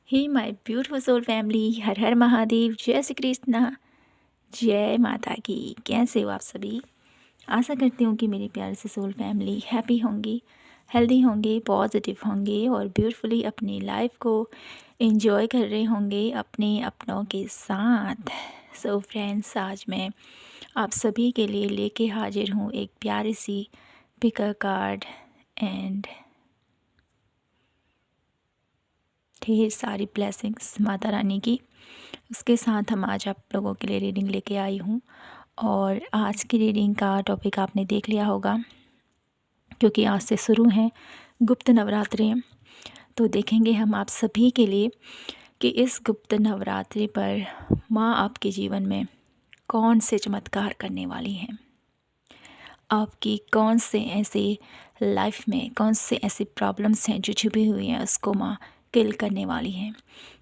Hey my beautiful soul family, हर हर महादेव, जय श्री कृष्णा, जय माता की। कैसे हो आप सभी? आशा करती हूँ कि मेरी प्यारे से सोल फैमिली हैप्पी होंगी, हेल्दी होंगे, पॉजिटिव होंगे और ब्यूटीफुली अपनी लाइफ को एंजॉय कर रहे होंगे अपने अपनों के साथ। सो फ्रेंड्स, आज मैं आप सभी के लिए लेके हाजिर हूँ एक प्यारी सी पिकर कार्ड एंड ढेर सारी ब्लेसिंग्स माता रानी की। उसके साथ हम आज आप लोगों के लिए रीडिंग लेके आई हूँ। और आज की रीडिंग का टॉपिक आपने देख लिया होगा, क्योंकि आज से शुरू हैं गुप्त नवरात्रि। तो देखेंगे हम आप सभी के लिए कि इस गुप्त नवरात्रि पर माँ आपके जीवन में कौन से चमत्कार करने वाली हैं। आपकी कौन से ऐसे लाइफ में कौन से ऐसे प्रॉब्लम्स हैं जो छुपी हुई हैं, उसको माँ किल करने वाली हैं।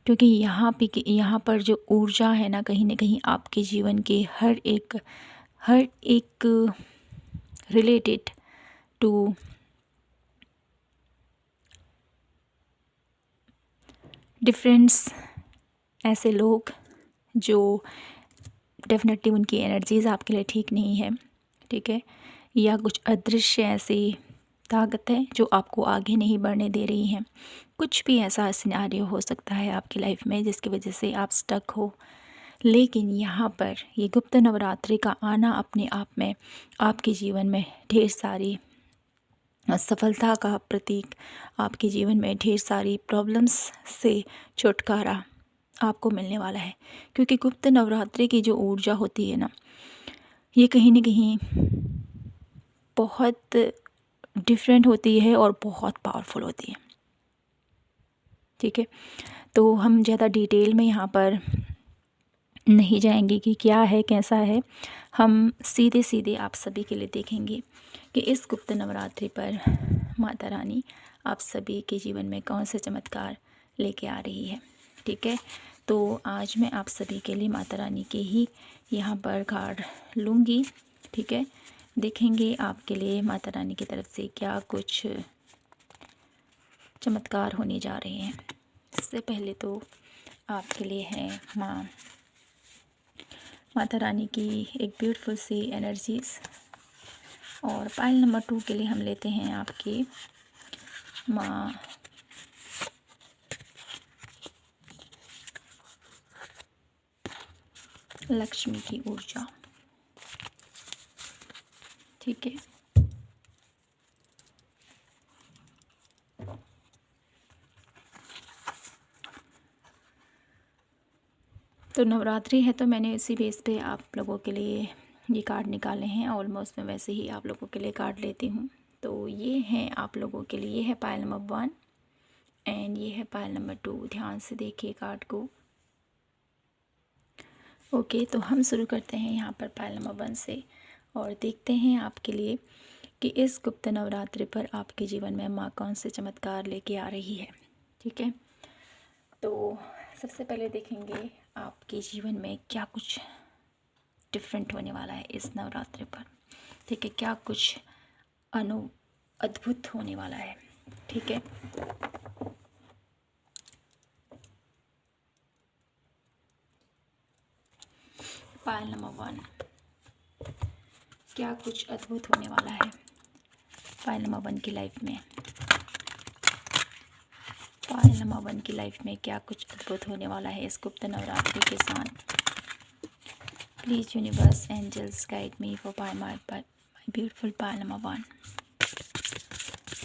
क्योंकि यहाँ पर जो ऊर्जा है ना कहीं आपके जीवन के हर एक रिलेटेड टू डिफरेंट्स ऐसे लोग जो डेफिनेटली उनकी एनर्जीज़ आपके लिए ठीक नहीं है, ठीक है, या कुछ अदृश्य ऐसी ताकत है जो आपको आगे नहीं बढ़ने दे रही हैं। कुछ भी ऐसा सिनेरियो हो सकता है आपकी लाइफ में जिसकी वजह से आप स्टक हो। लेकिन यहाँ पर ये गुप्त नवरात्रि का आना अपने आप में आपके जीवन में ढेर सारी सफलता का प्रतीक, आपके जीवन में ढेर सारी प्रॉब्लम्स से छुटकारा आपको मिलने वाला है। क्योंकि गुप्त नवरात्रि की जो ऊर्जा होती है ना, ये कहीं ना कहीं बहुत डिफरेंट होती है और बहुत पावरफुल होती है, ठीक है। तो हम ज़्यादा डिटेल में यहाँ पर नहीं जाएंगे कि क्या है कैसा है। हम सीधे सीधे आप सभी के लिए देखेंगे कि इस गुप्त नवरात्रि पर माता रानी आप सभी के जीवन में कौन से चमत्कार लेके आ रही है, ठीक है। तो आज मैं आप सभी के लिए माता रानी के ही यहाँ पर कार्ड लूँगी, ठीक है। देखेंगे आपके लिए माता रानी की तरफ से क्या कुछ चमत्कार होने जा रहे हैं। इससे पहले तो आपके लिए है माता रानी की एक ब्यूटीफुल सी एनर्जीज़। और पाइल नंबर 2 के लिए हम लेते हैं आपकी माँ लक्ष्मी की ऊर्जा, ठीक है। तो नवरात्रि है तो मैंने इसी बेस पे आप लोगों के लिए ये कार्ड निकाले हैं। ऑलमोस्ट मैं वैसे ही आप लोगों के लिए कार्ड लेती हूँ। तो ये हैं आप लोगों के लिए, ये है पाइल नंबर 1 एंड ये है पाइल नंबर 2। ध्यान से देखिए कार्ड को। ओके, तो हम शुरू करते हैं यहाँ पर पाइल नंबर 1 से और देखते हैं आपके लिए कि इस गुप्त नवरात्रि पर आपके जीवन में माँ कौन से चमत्कार लेके आ रही है, ठीक है। तो सबसे पहले देखेंगे आपके जीवन में क्या कुछ डिफरेंट होने वाला है इस नवरात्रि पर, ठीक है। क्या कुछ अद्भुत होने वाला है, ठीक है। पाइल नंबर 1, क्या कुछ अद्भुत होने वाला है पाइल नंबर 1 की लाइफ में। पाइल नंबर 1 की लाइफ में क्या कुछ अद्भुत होने वाला है इस गुप्त नवरात्रि के साथ। Please universe angels guide me for my beautiful pile number 1।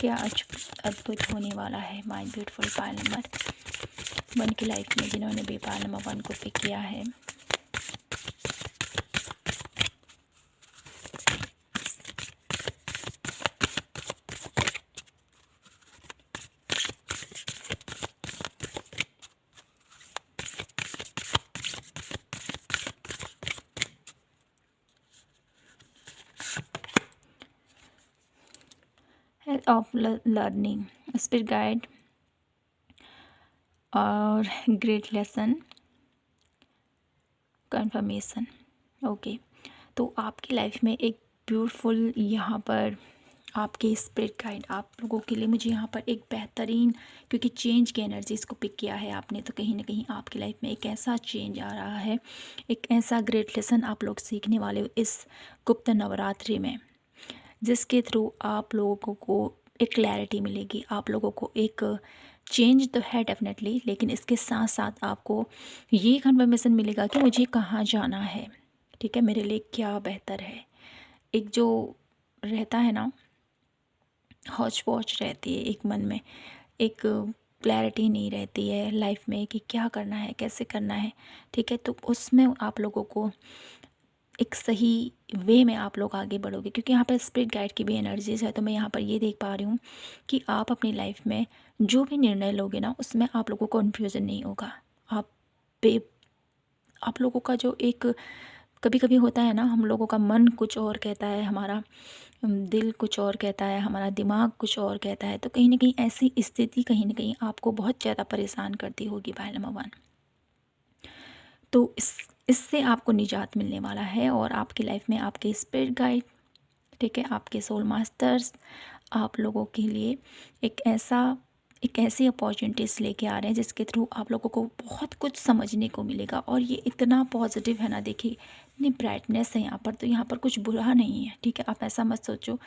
क्या अद्भुत होने वाला है माय ब्यूटीफुल पाइल नंबर 1 की लाइफ में, जिन्होंने भी पाइल नंबर 1 को पिक किया है। Help of learning, spirit guide और ग्रेट लेसन कंफर्मेशन। ओके, तो आपकी लाइफ में एक ब्यूटीफुल यहाँ पर आपके स्पिरिट गाइड आप लोगों के लिए मुझे यहाँ पर एक बेहतरीन, क्योंकि चेंज की एनर्जीज़ को पिक किया है आपने, तो कहीं ना कहीं आपकी लाइफ में एक ऐसा चेंज आ रहा है, एक ऐसा ग्रेट लेसन आप लोग सीखने वाले हो इस गुप्त नवरात्रि में, जिसके थ्रू आप लोगों को एक क्लैरिटी मिलेगी, आप लोगों को एक चेंज तो है डेफिनेटली, लेकिन इसके साथ साथ आपको ये कन्फर्मेशन मिलेगा कि मुझे कहाँ जाना है, ठीक है, मेरे लिए क्या बेहतर है। एक जो रहता है ना, हौच पौच रहती है एक मन में, एक क्लैरिटी नहीं रहती है लाइफ में कि क्या करना है, कैसे करना है, ठीक है, तो उसमें आप लोगों को एक सही वे में आप लोग आगे बढ़ोगे, क्योंकि यहाँ पर स्पिरिट गाइड की भी एनर्जीज है। तो मैं यहाँ पर ये देख पा रही हूँ कि आप अपनी लाइफ में जो भी निर्णय लोगे ना, उसमें आप लोगों को कन्फ्यूज़न नहीं होगा। आप पे आप लोगों का जो एक कभी कभी होता है ना, हम लोगों का मन कुछ और कहता है, हमारा दिल कुछ और कहता है, हमारा दिमाग कुछ और कहता है, तो कहीं ना कहीं ऐसी स्थिति कहीं ना कहीं आपको बहुत ज़्यादा परेशान करती होगी भाई नंबर 1। तो इससे आपको निजात मिलने वाला है, और आपकी लाइफ में आपके स्पिरिट गाइड, ठीक है, आपके सोल मास्टर्स आप लोगों के लिए एक ऐसी अपॉर्चुनिटीज़ लेके आ रहे हैं जिसके थ्रू आप लोगों को बहुत कुछ समझने को मिलेगा। और ये इतना पॉजिटिव है ना, देखिए इतनी ब्राइटनेस है यहाँ पर, तो यहाँ पर कुछ बुरा नहीं है, ठीक है, आप ऐसा मत सोचो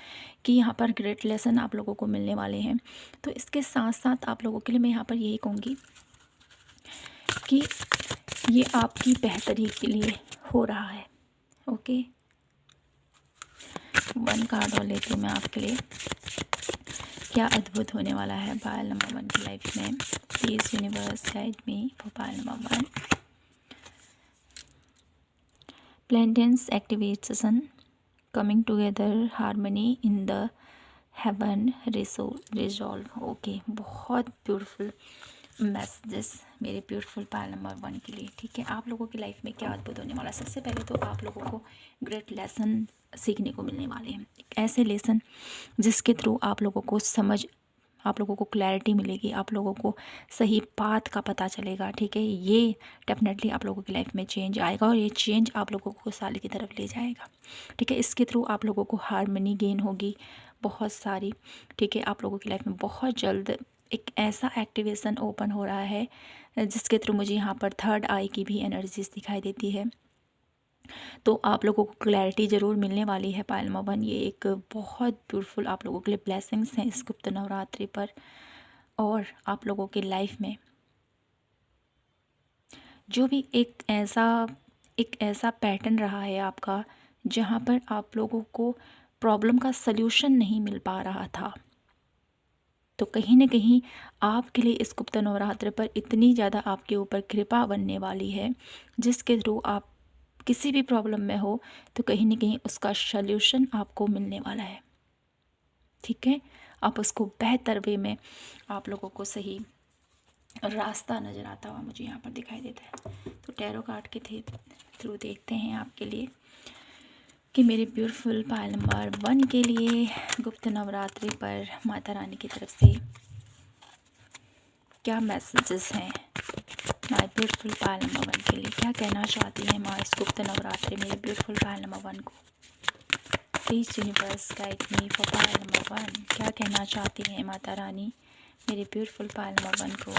कि यहाँ पर ग्रेट लेसन आप लोगों को मिलने वाले हैं। तो इसके साथ साथ आप लोगों के लिए मैं यहाँ पर यही कहूँगी कि ये आपकी बेहतरी के लिए हो रहा है। ओके, 1 कार्ड और लेती हूँ मैं आपके लिए, क्या अद्भुत होने वाला है पायल नंबर 1 की लाइफ में। Please universe guide me for pile number 1। Planets activation coming together, harmony in the haven, resolve. Okay, बहुत ब्यूटीफुल मैसेजेस मेरे ब्यूटीफुल पायल नंबर 1 के लिए, ठीक है। आप लोगों की लाइफ में क्या अद्भुत होने वाला है। सबसे पहले तो आप लोगों को ग्रेट लेसन सीखने को मिलने वाले हैं, ऐसे लेसन जिसके थ्रू आप लोगों को आप लोगों को क्लैरिटी मिलेगी, आप लोगों को सही बात का पता चलेगा, ठीक है। ये डेफिनेटली आप लोगों की लाइफ में चेंज आएगा, और ये चेंज आप लोगों को साल की तरफ ले जाएगा, ठीक है। इसके थ्रू आप लोगों को हार्मनी गेन होगी बहुत सारी, ठीक है। आप लोगों की लाइफ में बहुत जल्द एक ऐसा एक्टिवेशन ओपन हो रहा है जिसके थ्रू मुझे यहाँ पर 3rd आई की भी एनर्जीज दिखाई देती है। तो आप लोगों को क्लैरिटी ज़रूर मिलने वाली है पायल नंबर 1। ये एक बहुत ब्यूटीफुल आप लोगों के लिए ब्लेसिंग्स हैं इस गुप्त नवरात्रि पर। और आप लोगों की लाइफ में जो भी एक ऐसा पैटर्न रहा है आपका, जहाँ पर आप लोगों को प्रॉब्लम का सल्यूशन नहीं मिल पा रहा था, तो कहीं ना कहीं आपके लिए इस गुप्त नवरात्र पर इतनी ज़्यादा आपके ऊपर कृपा बनने वाली है, जिसके थ्रू आप किसी भी प्रॉब्लम में हो तो कहीं ना कहीं उसका सल्यूशन आपको मिलने वाला है, ठीक है। आप उसको बेहतर वे में आप लोगों को सही रास्ता नज़र आता हुआ मुझे यहाँ पर दिखाई देता है। तो टैरो कार्ड के थ्रू देखते हैं आपके लिए कि मेरे ब्यूटीफुल पायल नंबर 1 के लिए गुप्त नवरात्रि पर माता रानी की तरफ से क्या मैसेजेस हैं। माय ब्यूटीफुल पायल नंबर 1 के लिए क्या कहना चाहती हैं माँ इस गुप्त नवरात्रि मेरे ब्यूटीफुल पायल नंबर 1 को। Please universe guide me for pile number 1। क्या कहना चाहती हैं माता रानी मेरे ब्यूटीफुल पायल नंबर 1 को।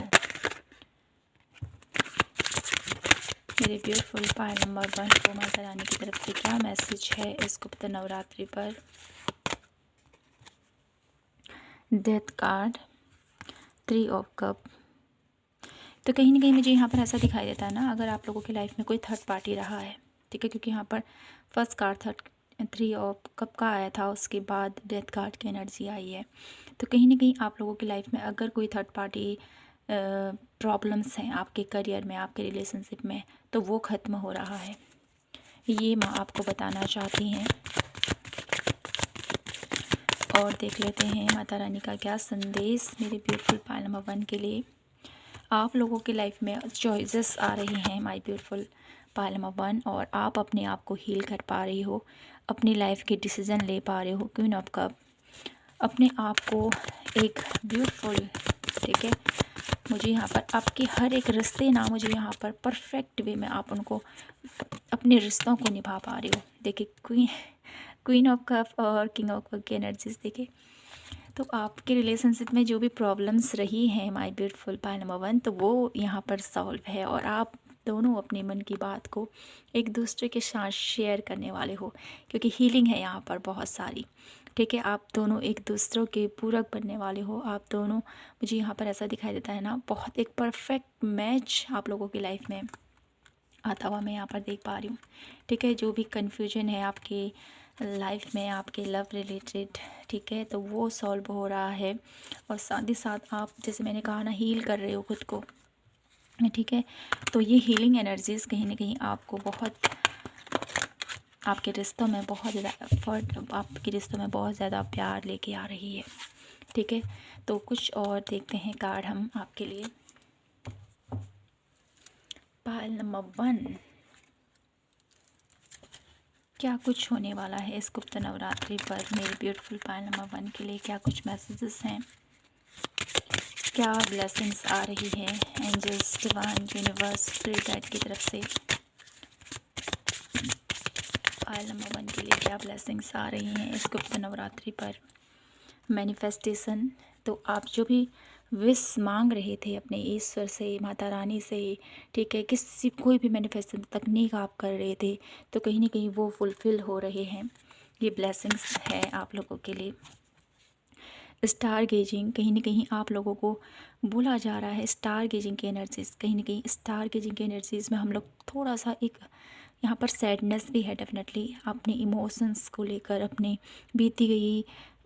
मेरे ब्यूटीफुल पायल नंबर 1 को माता रानी की तरफ से क्या मैसेज है इस गुप्त नवरात्रि पर। Death card, 3 of cup. तो कहीं ना कहीं मुझे यहाँ पर ऐसा दिखाई देता है ना, अगर आप लोगों की लाइफ में कोई 3rd पार्टी रहा है, ठीक है, क्योंकि यहाँ पर फर्स्ट कार्ड 3 ऑफ कप का आया था, उसके बाद डेथ कार्ड की एनर्जी आई है। तो कहीं ना कहीं आप लोगों की लाइफ में अगर कोई 3rd पार्टी प्रॉब्लम्स हैं आपके करियर में, आपके रिलेशनशिप में, तो वो ख़त्म हो रहा है, ये माँ आपको बताना चाहती हैं। और देख लेते हैं माता रानी का क्या संदेश मेरे ब्यूटीफुल पायल नंबर 1 के लिए। आप लोगों की लाइफ में चॉइसेस आ रही हैं माय ब्यूटीफुल पायल नंबर 1, और आप अपने आप को हील कर पा रही हो, अपनी लाइफ के डिसीज़न ले पा रहे हो। क्वीन ऑफ कप, अपने आप को एक ब्यूटीफुल, ठीक है, मुझे यहाँ पर आपके हर एक रिश्ते ना, मुझे यहाँ पर परफेक्ट वे में आप उनको अपने रिश्तों को निभा पा रहे हो। देखिए क्वीन ऑफ कप और किंग ऑफ कप की एनर्जीज देखे तो आपके रिलेशनशिप में जो भी प्रॉब्लम्स रही हैं माय ब्यूटीफुल पाइल नंबर 1, तो वो यहाँ पर सॉल्व है और आप दोनों अपने मन की बात को एक दूसरे के साथ शेयर करने वाले हो, क्योंकि हीलिंग है यहाँ पर बहुत सारी। ठीक है, आप दोनों एक दूसरों के पूरक बनने वाले हो। आप दोनों, मुझे यहाँ पर ऐसा दिखाई देता है ना, बहुत एक परफेक्ट मैच आप लोगों की लाइफ में आता हुआ मैं यहाँ पर देख पा रही हूँ। ठीक है, जो भी कन्फ्यूजन है आपके लाइफ में आपके लव रिलेटेड, ठीक है, तो वो सॉल्व हो रहा है। और साथ ही साथ आप, जैसे मैंने कहा ना, हील कर रहे हो खुद को। ठीक है, तो ये हीलिंग एनर्जीज़ कहीं ना कहीं आपको बहुत, आपके रिश्तों में बहुत ज़्यादा एफर्ट, आपके रिश्तों में बहुत ज़्यादा प्यार लेके आ रही है। ठीक है, तो कुछ और देखते हैं कार्ड हम आपके लिए। पाइल नंबर 1, क्या कुछ होने वाला है इस गुप्त नवरात्रि पर मेरे ब्यूटीफुल पाइल नंबर 1 के लिए? क्या कुछ मैसेजेस हैं, क्या ब्लेसिंग्स आ रही है angels, divine, universe, spirit guide की तरफ से? पाइल नंबर 1 के लिए क्या ब्लेसिंग्स आ रही हैं इस गुप्त नवरात्रि पर? मैनिफेस्टेशन, तो आप जो भी विश मांग रहे थे अपने ईश्वर से, माता रानी से, ठीक है, किसी कोई भी मैनिफेस्टेशन तकनीक आप कर रहे थे, तो कहीं ना कहीं वो फुलफ़िल हो रहे हैं। ये ब्लेसिंग्स है आप लोगों के लिए। स्टार गेजिंग, कहीं ना कहीं आप लोगों को बोला जा रहा है स्टार गेजिंग की एनर्जीज़, कहीं ना कहीं स्टार गेजिंग की एनर्जीज़ में हम लोग थोड़ा सा एक, यहाँ पर सैडनेस भी है डेफिनेटली, अपने इमोशंस को लेकर, अपने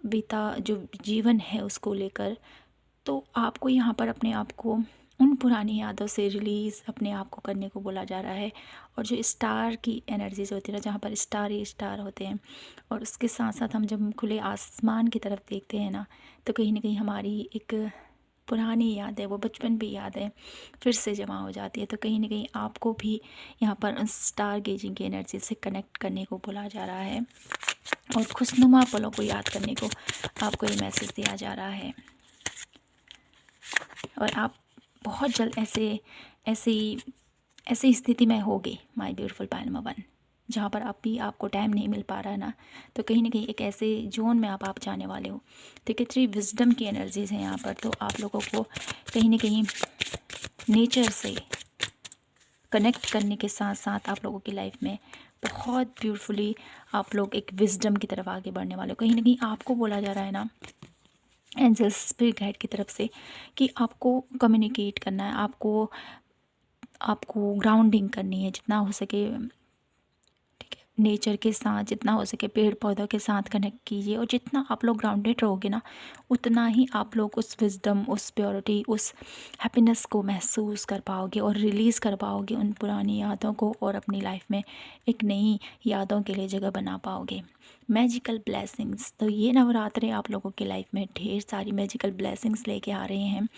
बीता जो जीवन है उसको लेकर। तो आपको यहाँ पर अपने आप को उन पुरानी यादों से रिलीज़ अपने आप को करने को बोला जा रहा है। और जो स्टार की एनर्जीज होती है ना, जहाँ पर स्टार ही स्टार होते हैं, और उसके साथ साथ हम जब खुले आसमान की तरफ देखते हैं ना, तो कहीं ना कहीं हमारी एक पुरानी याद है, वो बचपन भी याद है, फिर से जमा हो जाती है। तो कहीं ना कहीं आपको भी यहाँ पर स्टार गेजिंग की एनर्जी से कनेक्ट करने को बोला जा रहा है और खुशनुमा पलों को याद करने को आपको ये मैसेज दिया जा रहा है। और आप बहुत जल्द ऐसी स्थिति में होगे माय ब्यूटीफुल पाइल नंबर 1, जहाँ पर आप भी, आपको टाइम नहीं मिल पा रहा है ना, तो कहीं ना कहीं एक ऐसे जोन में आप जाने वाले हो। ठीक है, 3 विजडम की एनर्जीज़ हैं यहाँ पर। तो आप लोगों को कहीं ना कहीं नेचर से कनेक्ट करने के साथ साथ आप लोगों की लाइफ में बहुत ब्यूटीफुली आप लोग एक विजडम की तरफ आगे बढ़ने वाले हो। कहीं ना कहीं आपको बोला जा रहा है ना एंजल्स, स्पिरिट गाइड की तरफ से, कि आपको कम्युनिकेट करना है, आपको ग्राउंडिंग करनी है जितना हो सके। ठीक है, नेचर के साथ जितना हो सके, पेड़ पौधों के साथ कनेक्ट कीजिए, और जितना आप लोग ग्राउंडेड रहोगे ना, उतना ही आप लोग उस विजडम, उस प्योरिटी, उस हैप्पीनेस को महसूस कर पाओगे और रिलीज़ कर पाओगे उन पुरानी यादों को, और अपनी लाइफ में एक नई यादों के लिए जगह बना पाओगे। मैजिकल ब्लेसिंग्स, तो ये नवरात्रे आप लोगों की लाइफ में ढेर सारी मैजिकल ब्लेसिंग्स लेके आ रहे हैं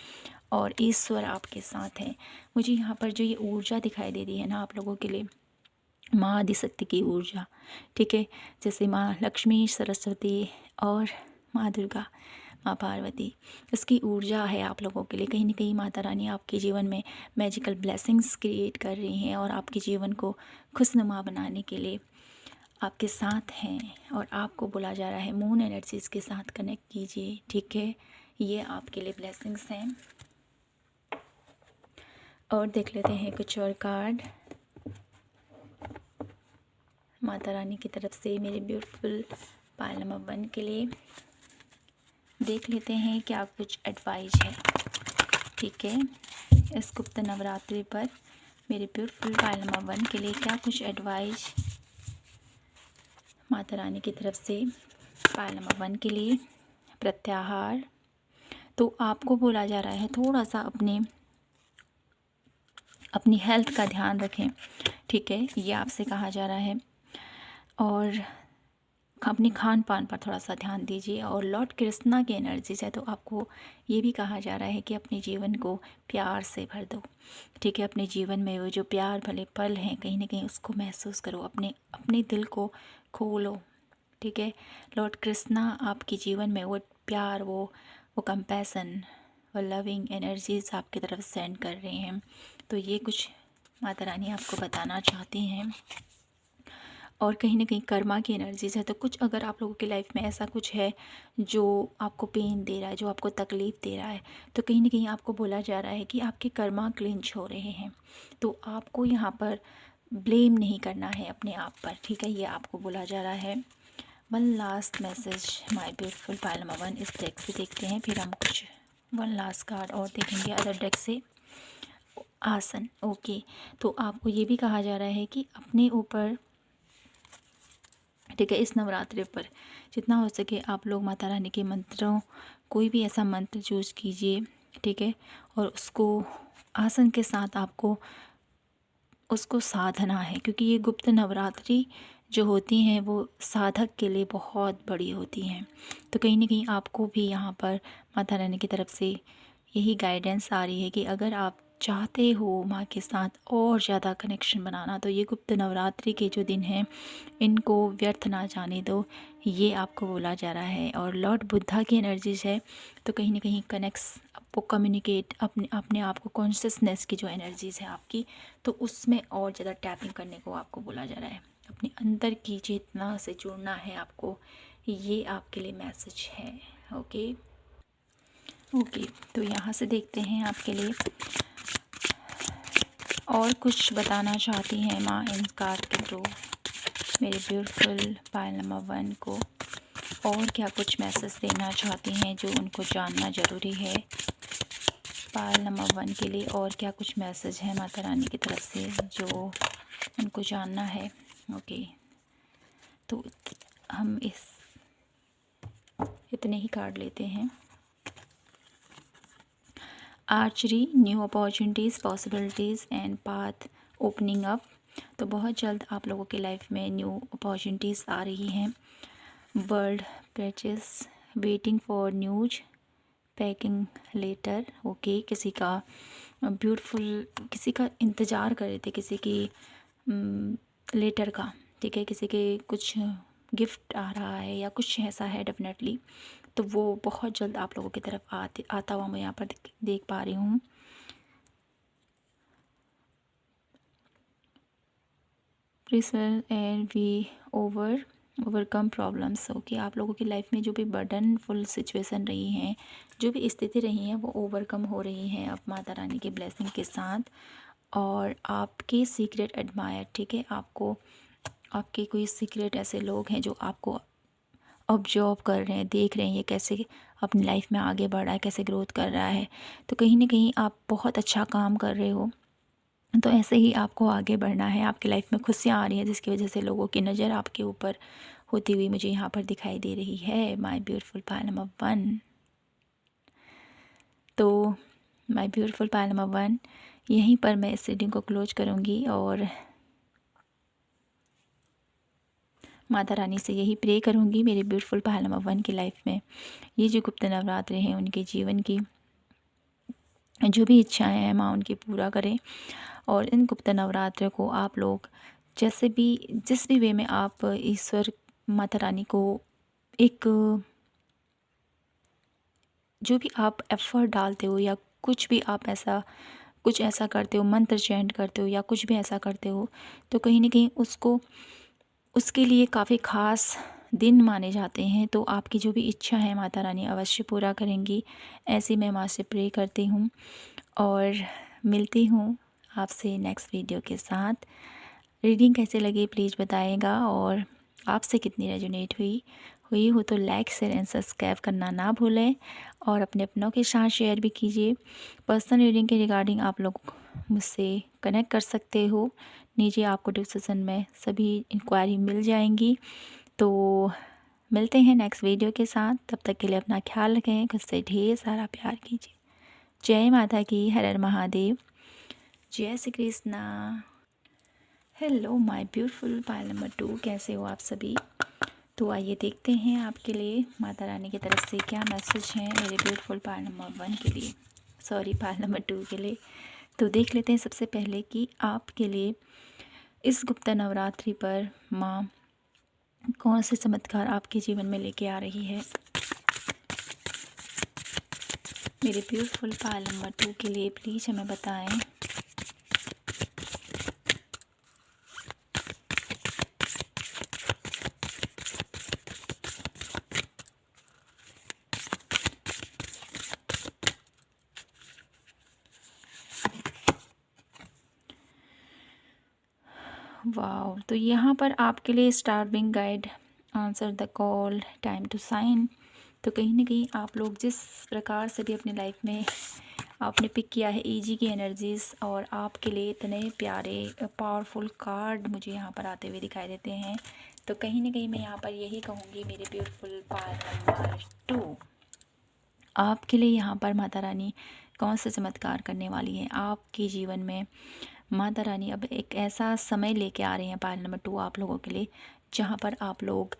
और ईश्वर आपके साथ हैं। मुझे यहाँ पर जो ये ऊर्जा दिखाई दे रही है ना आप लोगों के लिए, माँ आदिशक्ति की ऊर्जा, ठीक है, जैसे माँ लक्ष्मी, सरस्वती और माँ दुर्गा, माँ पार्वती, इसकी ऊर्जा है आप लोगों के लिए। कहीं ना कहीं माता रानी आपके जीवन में मैजिकल ब्लेसिंग्स क्रिएट कर रही हैं और आपके जीवन को खुशनुमा बनाने के लिए आपके साथ हैं। और आपको बोला जा रहा है मून एनर्जीज़ के साथ कनेक्ट कीजिए। ठीक है, ये आपके लिए ब्लेसिंग्स हैं। और देख लेते हैं कुछ और कार्ड माता रानी की तरफ से मेरे ब्यूटीफुल पाइल नंबर 1 के लिए। देख लेते हैं क्या कुछ एडवाइस है। ठीक है, इस गुप्त नवरात्रि पर मेरे ब्यूटीफुल पाइल नंबर 1 के लिए क्या कुछ एडवाइस माता रानी की तरफ से पाइल नंबर 1 के लिए। प्रत्याहार, तो आपको बोला जा रहा है थोड़ा सा अपनी हेल्थ का ध्यान रखें। ठीक है, ये आपसे कहा जा रहा है। और अपने खान पान पर थोड़ा सा ध्यान दीजिए। और लॉर्ड कृष्णा की एनर्जीज है, तो आपको ये भी कहा जा रहा है कि अपने जीवन को प्यार से भर दो। ठीक है, अपने जीवन में वो जो प्यार भले पल हैं, कहीं ना कहीं उसको महसूस करो, अपने दिल को खोलो। ठीक है, लॉर्ड कृष्णा आपके जीवन में वो प्यार, वो कंपैशन, वो लविंग एनर्जीज आपकी तरफ सेंड कर रहे हैं। तो ये कुछ माता रानी आपको बताना चाहती हैं। और कहीं न कहीं कर्मा की एनर्जीज़ है। तो कुछ अगर आप लोगों की लाइफ में ऐसा कुछ है जो आपको पेन दे रहा है, जो आपको तकलीफ़ दे रहा है, तो कहीं न कहीं आपको बोला जा रहा है कि आपके कर्मा क्लिंच हो रहे हैं। तो आपको यहाँ पर ब्लेम नहीं करना है अपने आप पर, ठीक है? ये आपको बोला जा रहा है। One last message my beautiful pile number 1 इस डेक से देखते हैं, फिर हम कुछ वन लास्ट कार्ड और देखेंगे अदर डेक से। आसन, ओके। तो आपको ये भी कहा जा रहा है कि अपने ऊपर, ठीक है, इस नवरात्रि पर जितना हो सके आप लोग माता रानी के मंत्रों, कोई भी ऐसा मंत्र चूज़ कीजिए, ठीक है, और उसको आसन के साथ आपको उसको साधना है, क्योंकि ये गुप्त नवरात्रि जो होती हैं वो साधक के लिए बहुत बड़ी होती हैं। तो कहीं ना कहीं आपको भी यहाँ पर माता रानी की तरफ से यही गाइडेंस आ रही है कि अगर आप चाहते हो माँ के साथ और ज़्यादा कनेक्शन बनाना, तो ये गुप्त नवरात्रि के जो दिन हैं इनको व्यर्थ ना जाने दो, ये आपको बोला जा रहा है। और लॉर्ड बुद्धा की एनर्जीज है, तो कहीं ना कहीं कनेक्स आपको कम्युनिकेट अपने अपने आप को, कॉन्शियसनेस की जो एनर्जीज़ है आपकी, तो उसमें और ज़्यादा टैपिंग करने को आपको बोला जा रहा है। अपने अंदर की चेतना से जुड़ना है आपको, ये आपके लिए मैसेज है। ओके ओके, तो यहाँ से देखते हैं आपके लिए और कुछ बताना चाहती हैं माँ इन कार्ड के थ्रू मेरे ब्यूटीफुल पायल नंबर 1 को, और क्या कुछ मैसेज देना चाहती हैं जो उनको जानना ज़रूरी है पायल नंबर 1 के लिए, और क्या कुछ मैसेज है माता रानी की तरफ से जो उनको जानना है। ओके, तो हम इतने ही कार्ड लेते हैं। Archery, new opportunities, possibilities and path opening up. तो बहुत जल्द आप लोगों की लाइफ में न्यू अपॉर्चुनिटीज़ आ रही हैं। Bird patches, waiting for news, packing letter. Okay, किसी का ब्यूटीफुल, किसी का इंतज़ार कर रहे थे, किसी की लेटर का, ठीक है, किसी के कुछ गिफ्ट आ रहा है या कुछ ऐसा है डेफिनेटली, तो वो बहुत जल्द आप लोगों की तरफ आता हुआ मैं यहाँ पर देख पा रही हूँ। Pressure and we overcome problems. Okay, आप लोगों की लाइफ में जो भी बर्डनफुल सिचुएशन रही हैं, जो भी स्थिति रही हैं, वो ओवरकम हो रही हैं अब माता रानी के ब्लेसिंग के साथ। और आपके सीक्रेट एडमायर, ठीक है, आपको आपके कोई सीक्रेट ऐसे लोग हैं जो आपको ऑब्जर्व कर रहे हैं, देख रहे हैं ये कैसे अपनी लाइफ में आगे बढ़ रहा है, कैसे ग्रोथ कर रहा है। तो कहीं ना कहीं आप बहुत अच्छा काम कर रहे हो, तो ऐसे ही आपको आगे बढ़ना है। आपकी लाइफ में खुशियाँ आ रही हैं जिसकी वजह से लोगों की नज़र आपके ऊपर होती हुई मुझे यहाँ पर दिखाई दे रही है। My beautiful pile number 1। तो माय ब्यूटीफुल पायल नंबर 1, यहीं पर मैं इस रीडिंग को क्लोज करूँगी और माता रानी से यही प्रे करूँगी मेरे ब्यूटीफुल पायल नंबर 1 की लाइफ में ये जो गुप्त नवरात्रि हैं उनके जीवन की जो भी इच्छाएं हैं माँ उनकी पूरा करें। और इन गुप्त नवरात्र को आप लोग जैसे भी, जिस भी वे में आप ईश्वर माता रानी को एक, जो भी आप एफर्ट डालते हो या कुछ भी आप ऐसा कुछ ऐसा करते हो, मंत्र चैंट करते हो या कुछ भी ऐसा करते हो, तो कहीं ना कहीं उसको उसके लिए काफ़ी ख़ास दिन माने जाते हैं। तो आपकी जो भी इच्छा है माता रानी अवश्य पूरा करेंगी, ऐसी मैं माँ से प्रे करती हूँ। और मिलती हूँ आपसे नेक्स्ट वीडियो के साथ। रीडिंग कैसे लगी प्लीज़ बताइएगा, और आपसे कितनी रेजोनेट हुई हो तो लाइक शेयर एंड सब्सक्राइब करना ना भूलें, और अपने अपनों के साथ शेयर भी कीजिए। पर्सनल रीडिंग के रिगार्डिंग आप लोग मुझसे कनेक्ट कर सकते हो, नीचे आपको डिस्क्रिप्शन में सभी इंक्वायरी मिल जाएंगी। तो मिलते हैं नेक्स्ट वीडियो के साथ, तब तक के लिए अपना ख्याल रखें, खुद से ढेर सारा प्यार कीजिए। जय माता की, हर हर महादेव, जय Shri Krishna. Hello my beautiful pile number 2, कैसे हो आप सभी। तो आइए देखते हैं आपके लिए माता रानी की तरफ से क्या मैसेज है मेरे ब्यूटीफुल पायल नंबर 1 के लिए, सॉरी पायल नंबर 2 के लिए। तो देख लेते हैं सबसे पहले कि आपके लिए इस गुप्त नवरात्रि पर माँ कौन से चमत्कार आपके जीवन में लेके आ रही है मेरे ब्यूटीफुल पायल नंबर 2 के लिए, प्लीज़ हमें बताएं। वाओ! तो यहाँ पर आपके लिए star being guide, answer the call, time to shine. तो कहीं न कहीं आप लोग जिस प्रकार से भी अपनी लाइफ में आपने पिक किया है ईजी की एनर्जीज़, और आपके लिए इतने प्यारे पावरफुल कार्ड मुझे यहाँ पर आते हुए दिखाई देते हैं। तो कहीं न कहीं मैं यहाँ पर यही कहूँगी मेरे ब्यूटीफुल पायल नंबर 2, आपके लिए यहाँ पर माता रानी कौन सा चमत्कार करने वाली है आपके जीवन में। माता रानी अब एक ऐसा समय लेके आ रहे हैं पायल नंबर 2 आप लोगों के लिए, जहाँ पर आप लोग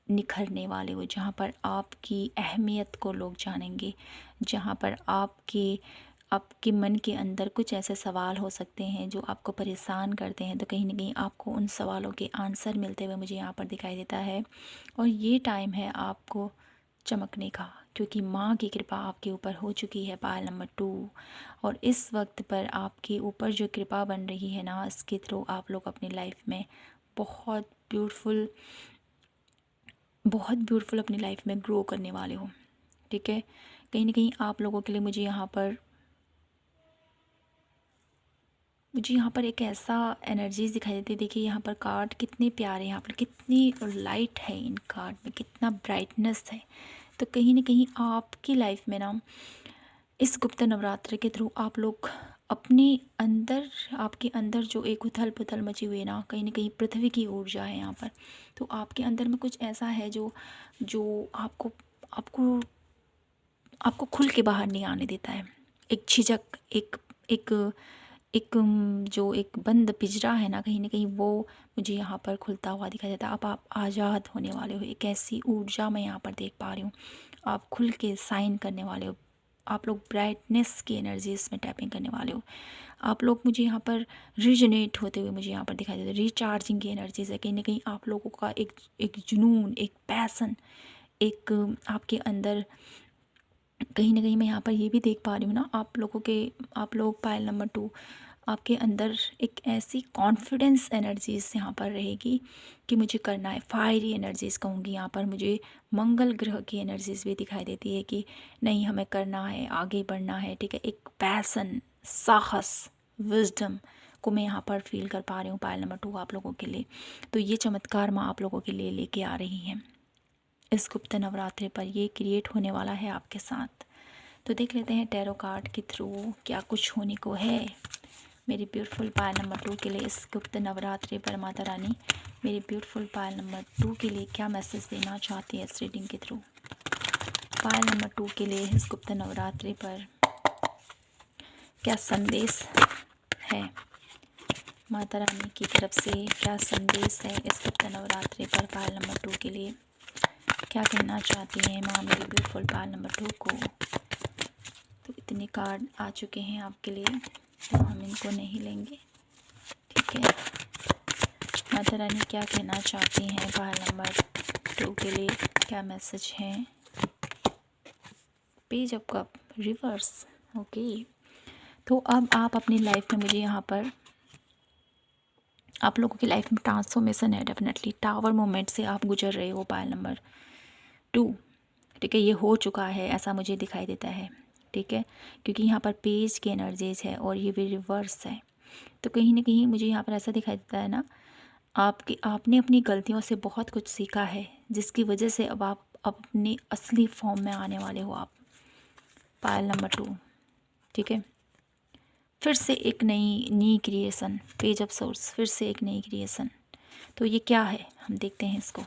निखरने वाले हो, जहाँ पर आपकी अहमियत को लोग जानेंगे, जहाँ पर आपके मन के अंदर कुछ ऐसे सवाल हो सकते हैं जो आपको परेशान करते हैं, तो कहीं ना कहीं आपको उन सवालों के आंसर मिलते हुए मुझे यहाँ पर दिखाई देता है। और ये टाइम है आपको चमकने का, क्योंकि माँ की कृपा आपके ऊपर हो चुकी है पायल नंबर 2। और इस वक्त पर आपके ऊपर जो कृपा बन रही है ना, इसके थ्रू आप लोग अपनी लाइफ में बहुत ब्यूटीफुल अपनी लाइफ में ग्रो करने वाले हो। ठीक है, कहीं ना कहीं आप लोगों के लिए मुझे यहाँ पर एक ऐसा एनर्जीज दिखाई देती है। देखिए यहाँ पर कार्ड कितने प्यारे हैं, यहाँ पर कितनी लाइट है, इन कार्ड में कितना ब्राइटनेस है। तो कहीं ना कहीं आपकी लाइफ में ना इस गुप्त नवरात्र के थ्रू आप लोग अपने अंदर, आपके अंदर जो एक उथल पुथल मची हुई है ना कहीं पृथ्वी की ऊर्जा है यहाँ पर। तो आपके अंदर में कुछ ऐसा है जो जो आपको आपको आपको खुल के बाहर नहीं आने देता है। एक झिझक, एक एक एक जो एक बंद पिंजरा है ना कहीं वो मुझे यहाँ पर खुलता हुआ दिखाई देता है। अब आप आज़ाद होने वाले हो, एक ऐसी ऊर्जा मैं यहाँ पर देख पा रही हूँ। आप खुल के साइन करने वाले हो, आप लोग ब्राइटनेस की एनर्जीज में टैपिंग करने वाले हो। आप लोग मुझे यहाँ पर रिजनेट होते हुए मुझे यहाँ पर दिखाई देते हैं। रिचार्जिंग की एनर्जीज है, कहीं ना कहीं आप लोगों का एक एक जुनून, एक पैसन, एक आपके अंदर कहीं ना कहीं मैं यहाँ पर ये भी देख पा रही हूँ ना आप लोग पायल नंबर 2, आपके अंदर एक ऐसी कॉन्फिडेंस एनर्जीज यहाँ पर रहेगी कि मुझे करना है। फायरी एनर्जीज कहूँगी यहाँ पर, मुझे मंगल ग्रह की एनर्जीज भी दिखाई देती है कि नहीं हमें करना है, आगे बढ़ना है। ठीक है, एक पैसन, साहस, विजडम को मैं यहाँ पर फील कर पा रही हूँ पायल नंबर 2 आप लोगों के लिए। तो ये चमत्कार माँ आप लोगों के लिए लेके आ रही हैं इस गुप्त नवरात्रि पर, ये क्रिएट होने वाला है आपके साथ। तो देख लेते हैं टैरो कार्ड के थ्रू क्या कुछ होने को है मेरी ब्यूटीफुल पायल नंबर 2 के लिए इस गुप्त नवरात्रि पर। माता रानी मेरी ब्यूटीफुल पायल नंबर 2 के लिए क्या मैसेज देना चाहती है इस रीडिंग के थ्रू। पायल नंबर 2 के लिए इस गुप्त नवरात्रि पर क्या संदेश है, माता रानी की तरफ से क्या संदेश है इस गुप्त नवरात्रि पर पायल नंबर 2 के लिए। क्या कहना चाहती हैं माँ मेरी ब्यूटीफुल पायल नंबर 2 को। तो इतने कार्ड आ चुके हैं आपके लिए, तो हम इनको नहीं लेंगे। ठीक है, माता रानी क्या कहना चाहती हैं पायल नंबर 2 के लिए, क्या मैसेज है। Page of cup reverse. Okay, तो अब आप अपनी लाइफ में मुझे यहाँ पर आप लोगों की लाइफ में ट्रांसफॉर्मेशन है डेफिनेटली। टावर मोमेंट से आप गुजर रहे हो पायल नंबर 2। ठीक है, ये हो चुका है ऐसा मुझे दिखाई देता है। ठीक है, क्योंकि यहाँ पर पेज की एनर्जीज है और ये भी रिवर्स है। तो कहीं ना कहीं मुझे यहाँ पर ऐसा दिखाई देता है ना, आपने अपनी गलतियों से बहुत कुछ सीखा है, जिसकी वजह से अब आप अपने असली फॉर्म में आने वाले हो आप पायल नंबर 2। ठीक है, फिर से एक नई क्रिएशन, पेज ऑफ सोर्स, फिर से एक नई क्रिएशन। तो ये क्या है हम देखते हैं इसको,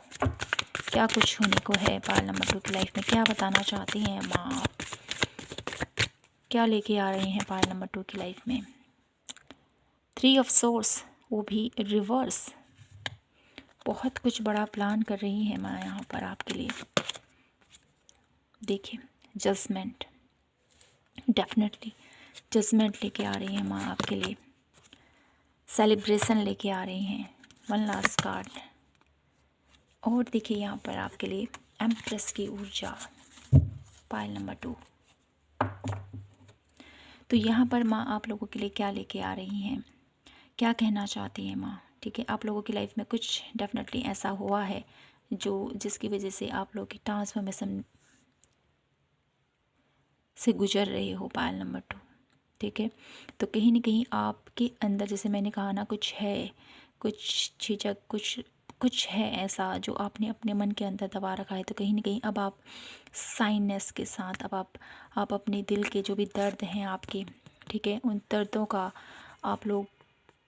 क्या कुछ होने को है पायल नंबर 2 की लाइफ में, क्या बताना चाहती हैं माँ, क्या लेके आ रही हैं पायल नंबर 2 की लाइफ में। 3 ऑफ सोर्स, वो भी रिवर्स। बहुत कुछ बड़ा प्लान कर रही है माँ यहाँ पर आपके लिए। देखिए जजमेंट, डेफिनेटली जजमेंट लेके आ रही है माँ आपके लिए, सेलिब्रेशन लेके आ रही हैं। वन लास्ट कार्ड, और देखिए यहाँ पर आपके लिए एम्प्रेस की ऊर्जा पायल नंबर 2। तो यहाँ पर माँ आप लोगों के लिए क्या लेके आ रही हैं, क्या कहना चाहती हैं माँ। ठीक है, आप लोगों की लाइफ में कुछ डेफिनेटली ऐसा हुआ है जिसकी वजह से आप लोग की ट्रांसफॉर्मेशन से गुजर रहे हो पायल नंबर 2। ठीक है, तो कहीं ना कहीं आपके अंदर, जैसे मैंने कहा ना, कुछ है, कुछ झिझक, कुछ कुछ है ऐसा जो आपने अपने मन के अंदर दबा रखा है। तो कहीं न कहीं अब आप साइनेस के साथ अब आप अपने दिल के जो भी दर्द हैं आपके, ठीक है, उन दर्दों का आप लोग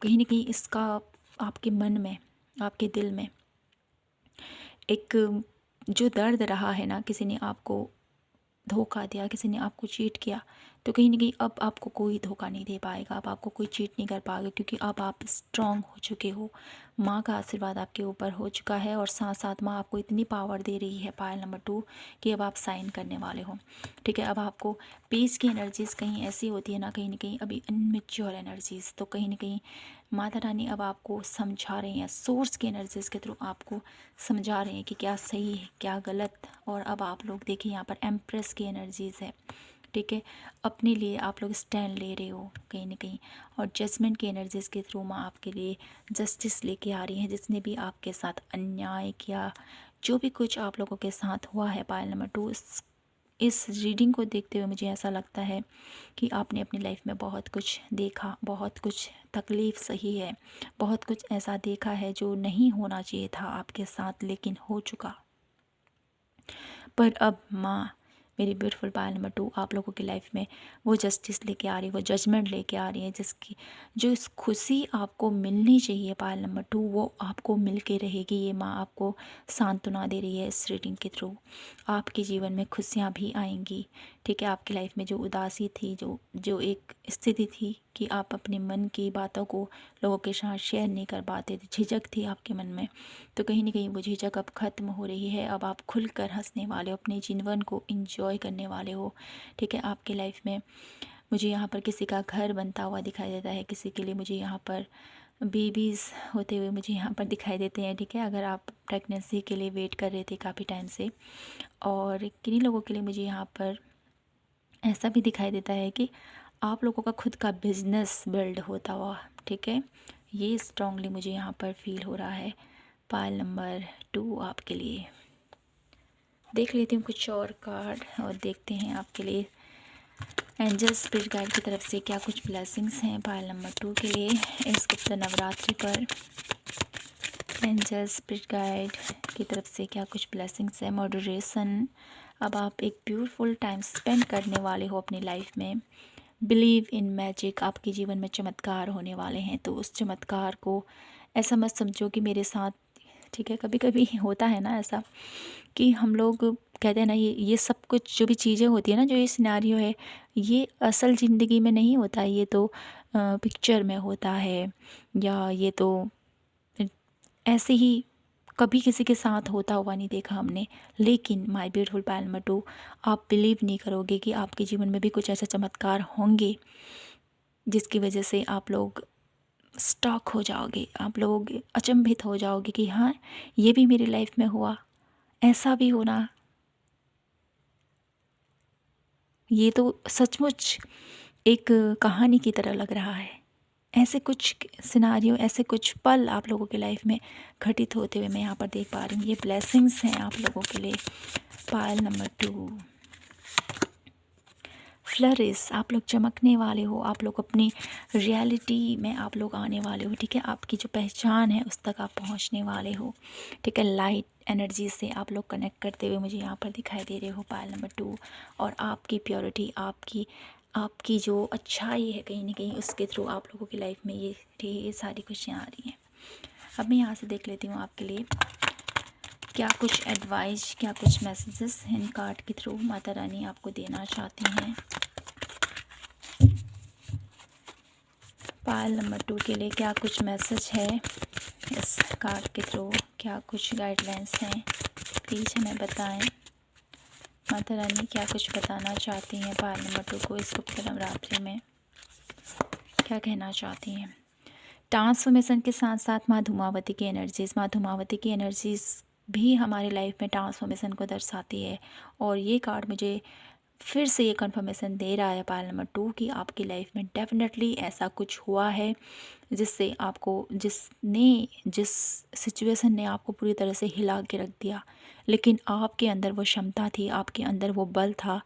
कहीं न कहीं इसका आपके मन में, आपके दिल में एक जो दर्द रहा है ना, किसी ने आपको धोखा दिया, किसी ने आपको चीट किया, तो कहीं न कहीं अब आपको कोई धोखा नहीं दे पाएगा, अब आपको कोई चीट नहीं कर पाएगा, क्योंकि अब आप स्ट्रॉन्ग हो चुके हो। माँ का आशीर्वाद आपके ऊपर हो चुका है और साथ-साथ माँ आपको इतनी पावर दे रही है पायल नंबर 2 कि अब आप साइन करने वाले हो। ठीक है, अब आपको पीस की एनर्जीज़ कहीं ऐसी होती है ना, कहीं न कहीं अभी इनमैच्योर एनर्जीज़, तो कहीं न कहीं माता रानी अब आपको समझा रही हैं, सोर्स की एनर्जीज़ के थ्रू आपको समझा रहे हैं कि क्या सही है, क्या गलत। और अब आप लोग देखिए यहाँ पर एम्प्रेस की एनर्जीज़ है, ठीक है, अपने लिए आप लोग स्टैंड ले रहे हो कहीं न कहीं। और जजमेंट की एनर्जीज़ के थ्रू माँ आपके लिए जस्टिस लेके आ रही हैं। जिसने भी आपके साथ अन्याय किया, जो भी कुछ आप लोगों के साथ हुआ है पायल नंबर 2, इस रीडिंग को देखते हुए मुझे ऐसा लगता है कि आपने अपनी लाइफ में बहुत कुछ देखा, बहुत कुछ तकलीफ़ सही है, बहुत कुछ ऐसा देखा है जो नहीं होना चाहिए था आपके साथ लेकिन हो चुका। पर अब माँ, मेरी ब्यूटीफुल पायल नंबर 2 आप लोगों की लाइफ में वो जस्टिस लेके आ रही है, वो जजमेंट लेके आ रही है, जिसकी जो इस खुशी आपको मिलनी चाहिए पायल नंबर 2 वो आपको मिल के रहेगी। ये माँ आपको सांत्वना दे रही है इस रीडिंग के थ्रू। आपके जीवन में खुशियाँ भी आएंगी, ठीक है। आपकी लाइफ में जो उदासी थी, जो जो एक स्थिति थी कि आप अपने मन की बातों को लोगों के साथ शेयर नहीं कर पाते थे, झिझक थी आपके मन में, तो कहीं ना कहीं वो झिझक अब ख़त्म हो रही है। अब आप खुलकर हंसने वाले हो, अपने जीवन को इंजॉय करने वाले हो, ठीक है। आपकी लाइफ में मुझे यहाँ पर किसी का घर बनता हुआ दिखाई देता है, किसी के लिए मुझे यहाँ पर बेबीज़ होते हुए मुझे यहाँ पर दिखाई देते हैं, ठीक है। अगर आप प्रेगनेंसी के लिए वेट कर रहे थे काफ़ी टाइम से, और किन्हीं लोगों के लिए मुझे यहाँ पर ऐसा भी दिखाई देता है कि आप लोगों का खुद का बिजनेस बिल्ड होता हुआ, ठीक है। ये स्ट्रांगली मुझे यहाँ पर फील हो रहा है पायल नंबर 2 आपके लिए। देख लेती हूँ कुछ और कार्ड और देखते हैं आपके लिए एंजल स्पिरिट गाइड की तरफ से क्या कुछ ब्लेसिंग्स हैं पायल नंबर 2 के लिए इस गुप्त नवरात्रि पर। एंजल स्पिरिट गाइड की तरफ से क्या कुछ ब्लेसिंग्स है। मॉडरेशन, अब आप एक ब्यूटीफुल टाइम स्पेंड करने वाले हो अपनी लाइफ में। बिलीव इन मैजिक, आपके जीवन में चमत्कार होने वाले हैं, तो उस चमत्कार को ऐसा मत समझो कि मेरे साथ, ठीक है। कभी कभी होता है ना ऐसा कि हम लोग कहते हैं ना, ये सब कुछ जो भी चीज़ें होती है ना, जो ये सिनेरियो है, ये असल ज़िंदगी में नहीं होता है, ये तो पिक्चर में होता है, या ये तो ऐसे ही कभी किसी के साथ होता हुआ नहीं देखा हमने। लेकिन माय ब्यूटीफुल पायल नंबर 2, आप बिलीव नहीं करोगे कि आपके जीवन में भी कुछ ऐसे चमत्कार होंगे जिसकी वजह से आप लोग स्टॉक हो जाओगे, आप लोग अचंभित हो जाओगे कि हाँ, ये भी मेरी लाइफ में हुआ, ऐसा भी होना। ये तो सचमुच एक कहानी की तरह लग रहा है। ऐसे कुछ सिनारियो, ऐसे कुछ पल आप लोगों की लाइफ में घटित होते हुए मैं यहाँ पर देख पा रही हूँ। ये ब्लेसिंग्स हैं आप लोगों के लिए पायल नंबर 2। फ्लरिश, आप लोग चमकने वाले हो, आप लोग अपनी रियलिटी में आप लोग आने वाले हो, ठीक है। आपकी जो पहचान है उस तक आप पहुंचने वाले हो, ठीक है। लाइट एनर्जी से आप लोग कनेक्ट करते हुए मुझे यहाँ पर दिखाई दे रहे हो पायल नंबर 2। और आपकी प्योरिटी, आपकी आपकी जो अच्छाई है कहीं ना कहीं, उसके थ्रू आप लोगों की लाइफ में ये सारी खुशियाँ आ रही हैं। अब मैं यहाँ से देख लेती हूँ आपके लिए क्या कुछ एडवाइस, क्या कुछ मैसेजेस इन कार्ड के थ्रू माता रानी आपको देना चाहती हैं पायल नंबर 2 के लिए। क्या कुछ मैसेज है इस कार्ड के थ्रू, क्या कुछ गाइडलाइंस हैं, प्लीज़ हमें बताएं। माता रानी क्या कुछ बताना चाहती हैं पायल नंबर 2 को इस गुप्त नवरात्रि में, क्या कहना चाहती हैं। ट्रांसफॉर्मेशन के साथ साथ माँ धूमावती की एनर्जीज़, माँ धूमावती की एनर्जीज़ भी हमारी लाइफ में ट्रांसफॉर्मेशन को दर्शाती है। और ये कार्ड मुझे फिर से ये कंफर्मेशन दे रहा है पायल नंबर 2 कि आपकी लाइफ में डेफिनेटली ऐसा कुछ हुआ है जिससे आपको, जिस सिचुएशन ने आपको पूरी तरह से हिला के रख दिया, लेकिन आपके अंदर वो क्षमता थी, आपके अंदर वो बल था,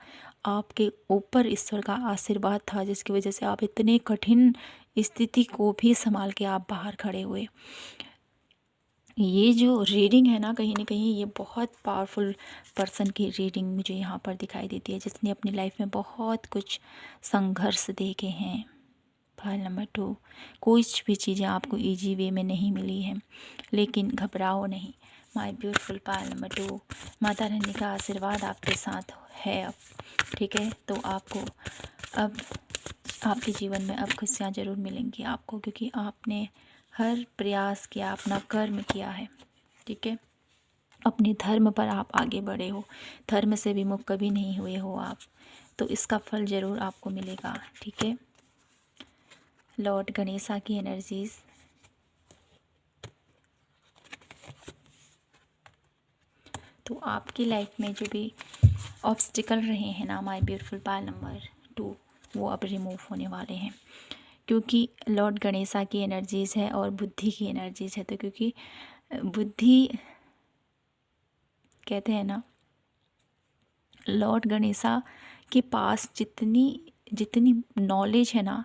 आपके ऊपर ईश्वर का आशीर्वाद था, जिसकी वजह से आप इतने कठिन स्थिति को भी संभाल के आप बाहर खड़े हुए। ये जो रीडिंग है ना कहीं ये बहुत पावरफुल पर्सन की रीडिंग मुझे यहाँ पर दिखाई देती है, जिसने अपनी लाइफ में बहुत कुछ संघर्ष देखे हैं। फाइल नंबर 2, कुछ भी चीज़ें आपको इजी वे में नहीं मिली हैं, लेकिन घबराओ नहीं। My beautiful pile number 2, Mata Rani का आशीर्वाद आपके साथ है अब, ठीक है। तो आपको अब आपके जीवन में अब खुशियाँ ज़रूर मिलेंगी आपको, क्योंकि आपने हर प्रयास किया, अपना कर्म किया है, ठीक है। अपने धर्म पर आप आगे बढ़े हो, धर्म से विमुख कभी नहीं हुए हो आप, तो इसका फल ज़रूर आपको मिलेगा, ठीक है। लॉर्ड गणेशा की एनर्जीज़, तो आपकी लाइफ में जो भी ऑब्स्टिकल रहे हैं ना माय ब्यूटीफुल पाइल नंबर 2, वो अब रिमूव होने वाले हैं, क्योंकि लॉर्ड गणेशा की एनर्जीज़ है और बुद्धि की एनर्जीज़ है। तो क्योंकि बुद्धि कहते हैं ना, लॉर्ड गणेशा के पास जितनी नॉलेज है ना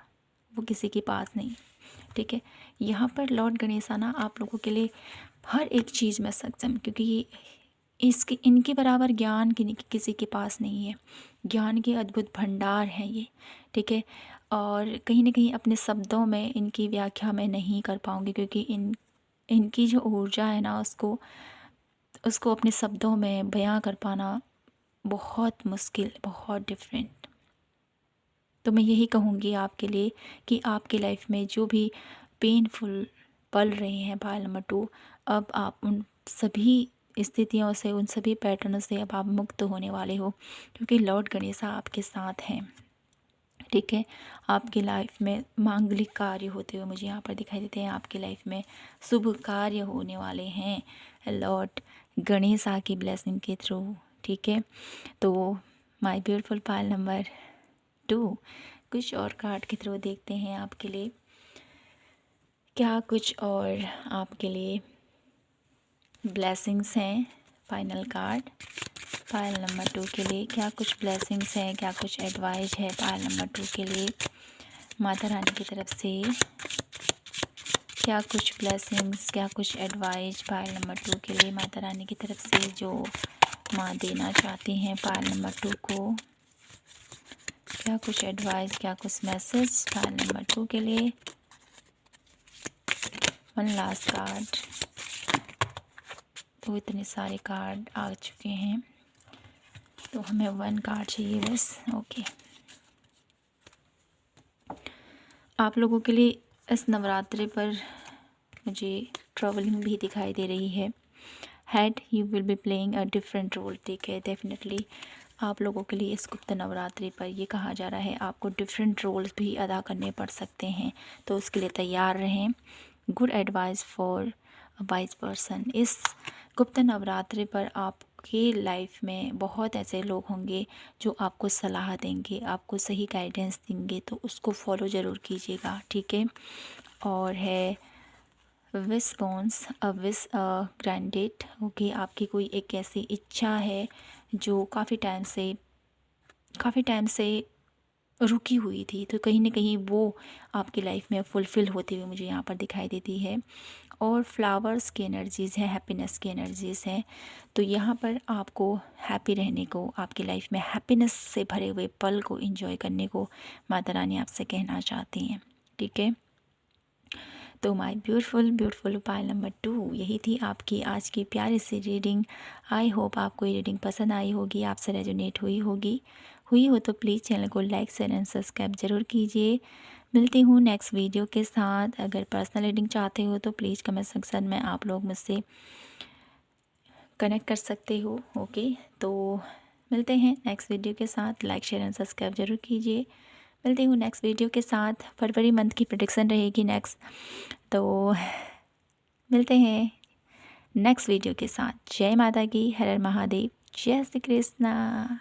वो किसी के पास नहीं, ठीक है। यहाँ पर लॉर्ड गणेशा ना आप लोगों के लिए हर एक चीज़ में सक्षम, क्योंकि इसके इनके बराबर ज्ञान किसी के पास नहीं है। ज्ञान के अद्भुत भंडार हैं ये, ठीक है। और कहीं ना कहीं अपने शब्दों में इनकी व्याख्या मैं नहीं कर पाऊँगी, क्योंकि इनकी जो ऊर्जा है ना उसको अपने शब्दों में बयां कर पाना बहुत मुश्किल, बहुत डिफरेंट। तो मैं यही कहूँगी आपके लिए कि आपकी लाइफ में जो भी पेनफुल पल रहे हैं पाइल नंबर 2, अब आप उन सभी स्थितियों से, उन सभी पैटर्नों से अब आप मुक्त होने वाले हो, क्योंकि लॉर्ड गणेशा आपके साथ हैं, ठीक है। आपकी लाइफ में मांगलिक कार्य होते हुए मुझे यहाँ पर दिखाई देते हैं, आपकी लाइफ में शुभ कार्य होने वाले हैं लॉर्ड गणेशा की ब्लेसिंग के थ्रू, ठीक है। तो माय ब्यूटीफुल पाइल नंबर 2, कुछ और कार्ड के थ्रू देखते हैं आपके लिए क्या कुछ और आपके लिए ब्लेसिंग्स हैं। फाइनल कार्ड पाइल नंबर 2 के लिए क्या कुछ ब्लेसिंग्स हैं, क्या कुछ एडवाइस है पाइल नंबर 2 के लिए माता रानी की तरफ से, क्या कुछ ब्लेसिंग्स, क्या कुछ एडवाइस पाइल नंबर 2 के लिए माता रानी की तरफ से जो माँ देना चाहती हैं पाइल नंबर 2 को। क्या कुछ एडवाइस, क्या कुछ मैसेज पाइल नंबर 2 के लिए। One last card. तो इतने सारे कार्ड आ चुके हैं, तो हमें 1 कार्ड चाहिए बस, ओके। आप लोगों के लिए इस नवरात्रि पर मुझे ट्रैवलिंग भी दिखाई दे रही है। Had you will be playing a different role, ठीक है। डेफिनेटली आप लोगों के लिए इस गुप्त नवरात्रि पर ये कहा जा रहा है आपको डिफरेंट रोल्स भी अदा करने पड़ सकते हैं, तो उसके लिए तैयार रहें। Good advice for a wise person. इस गुप्त नवरात्रि पर आपके लाइफ में बहुत ऐसे लोग होंगे जो आपको सलाह देंगे, आपको सही गाइडेंस देंगे, तो उसको फॉलो ज़रूर कीजिएगा, ठीक है। और है विस्पॉन्स अ विस ग्रांडेड, ओके। आपकी कोई एक ऐसी इच्छा है जो काफ़ी टाइम से रुकी हुई थी, तो कहीं ना कहीं वो आपकी लाइफ में फुलफ़िल होती हुई मुझे यहाँ पर दिखाई देती है। और फ्लावर्स की एनर्जीज़ है, हैप्पीनेस की एनर्जीज़ है, तो यहाँ पर आपको हैप्पी रहने को, आपकी लाइफ में हैप्पीनेस से भरे हुए पल को एंजॉय करने को माता रानी आपसे कहना चाहती हैं, ठीक है। तो माय ब्यूटीफुल पाइल नंबर 2, यही थी आपकी आज की प्यारी सी रीडिंग। आई होप आपको ये रीडिंग पसंद आई होगी, आपसे रेजोनेट हुई हो तो प्लीज़ चैनल को लाइक शेयर एंड सब्सक्राइब ज़रूर कीजिए। मिलती हूँ नेक्स्ट वीडियो के साथ। अगर पर्सनल रीडिंग चाहते हो तो प्लीज़ कमेंट सेक्शन में आप लोग मुझसे कनेक्ट कर सकते हो, ओके। तो मिलते हैं नेक्स्ट वीडियो के साथ, लाइक शेयर एंड सब्सक्राइब ज़रूर कीजिए। मिलती हूँ नेक्स्ट वीडियो के साथ। फरवरी मंथ की प्रेडिक्शन रहेगी नेक्स्ट, तो मिलते हैं नेक्स्ट वीडियो के साथ। जय माता की, हर हर महादेव, जय श्री कृष्णा।